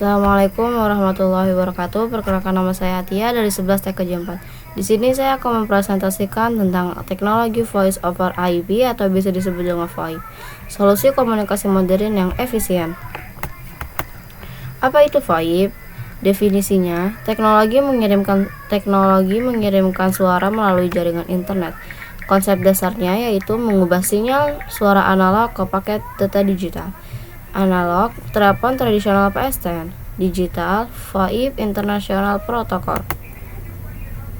Assalamualaikum warahmatullahi wabarakatuh. Perkenalkan, nama saya Atia dari 11 TKJ 4. Di sini saya akan mempresentasikan tentang teknologi Voice over IP atau bisa disebut dengan VoIP, solusi komunikasi modern yang efisien. Apa itu VoIP? Definisinya, teknologi mengirimkan suara melalui jaringan internet. Konsep dasarnya yaitu mengubah sinyal suara analog ke paket data digital. Analog, telepon tradisional PSTN. Digital, VoIP International Protocol.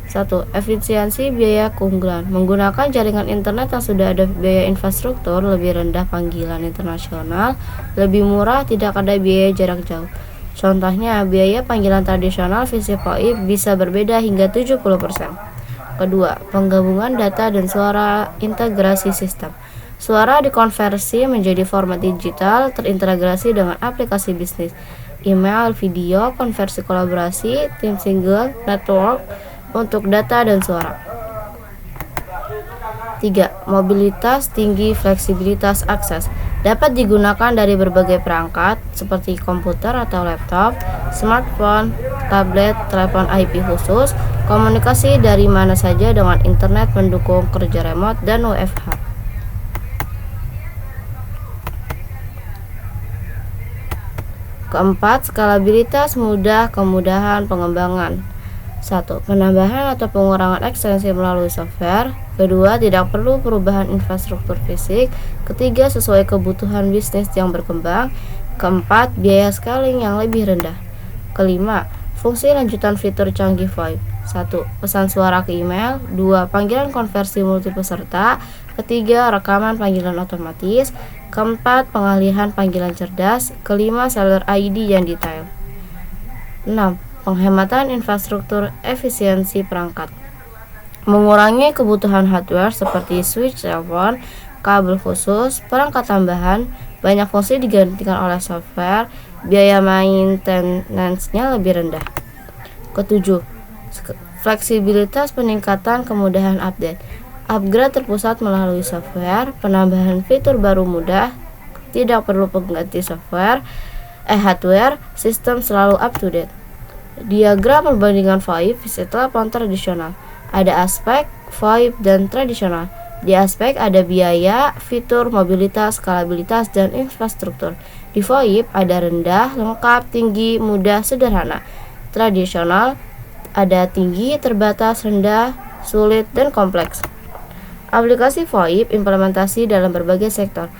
1. Efisiensi biaya keunggulan. Menggunakan jaringan internet yang sudah ada biaya infrastruktur, lebih rendah panggilan internasional, lebih murah, tidak ada biaya jarak jauh. Contohnya, biaya panggilan tradisional via VoIP bisa berbeda hingga 70%. Kedua, penggabungan data dan suara integrasi sistem. Suara dikonversi menjadi format digital terintegrasi dengan aplikasi bisnis, email, video, konversi kolaborasi, tim single, network untuk data dan suara. 3. Mobilitas tinggi, fleksibilitas akses. Dapat digunakan dari berbagai perangkat seperti komputer atau laptop, smartphone, tablet, telepon IP khusus, komunikasi dari mana saja dengan internet mendukung kerja remote dan WFH. Keempat, skalabilitas kemudahan pengembangan. 1. Penambahan atau pengurangan ekstensi melalui software. Kedua, tidak perlu perubahan infrastruktur fisik. Ketiga, sesuai kebutuhan bisnis yang berkembang. Keempat, biaya scaling yang lebih rendah. Kelima, fungsi lanjutan fitur canggih VoIP. 1. Pesan suara ke email. 2. Panggilan konversi multi peserta. Ketiga, rekaman panggilan otomatis. Keempat, pengalihan panggilan cerdas. Kelima, seller ID yang detail. 6. Penghematan infrastruktur, efisiensi perangkat. Mengurangi kebutuhan hardware seperti switch telepon, kabel khusus, perangkat tambahan. Banyak fungsi digantikan oleh software. Biaya maintenance-nya lebih rendah. Ketujuh, fleksibilitas peningkatan kemudahan update. Upgrade terpusat melalui software, penambahan fitur baru mudah, tidak perlu pengganti hardware, sistem selalu up to date. Diagram perbandingan VoIP via telepon tradisional. Ada aspek VoIP dan tradisional. Di aspek ada biaya, fitur, mobilitas, skalabilitas, dan infrastruktur. Di VoIP ada rendah, lengkap, tinggi, mudah, sederhana. Tradisional ada tinggi, terbatas, rendah, sulit, dan kompleks. Aplikasi VoIP implementasi dalam berbagai sektor.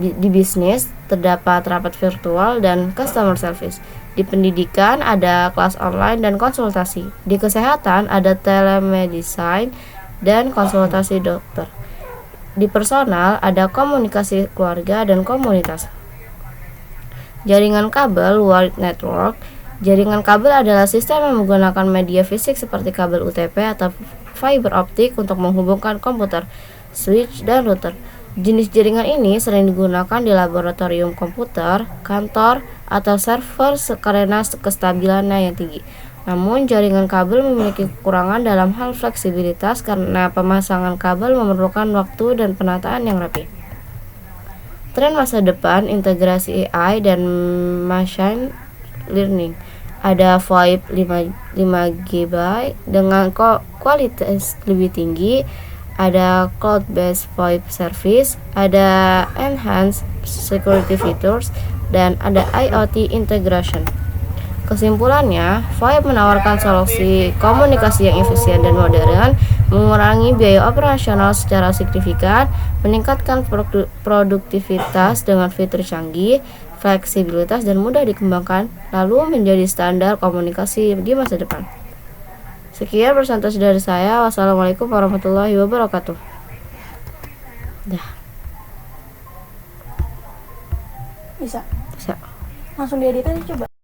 Di bisnis terdapat rapat virtual dan customer service. Di pendidikan ada kelas online dan konsultasi. Di kesehatan ada telemedicine dan konsultasi dokter. Di personal ada komunikasi keluarga dan komunitas. Jaringan kabel wired network. Jaringan kabel adalah sistem yang menggunakan media fisik seperti kabel UTP atau fiber optik untuk menghubungkan komputer, switch, dan router. Jenis jaringan ini sering digunakan di laboratorium komputer, kantor, atau server karena kestabilannya yang tinggi. Namun, jaringan kabel memiliki kekurangan dalam hal fleksibilitas karena pemasangan kabel memerlukan waktu dan penataan yang rapi. Tren masa depan, integrasi AI dan machine learning. Ada VoIP 5GB dengan kualitas lebih tinggi, ada cloud-based VoIP service, ada enhanced security features, dan ada IoT integration. Kesimpulannya, VoIP menawarkan solusi komunikasi yang efisien dan modern, mengurangi biaya operasional secara signifikan, meningkatkan produktivitas dengan fitur canggih, fleksibilitas, dan mudah dikembangkan, lalu menjadi standar komunikasi di masa depan. Sekian presentasi dari saya. Wassalamualaikum warahmatullahi wabarakatuh. Bisa Bisa. langsung diedit aja coba.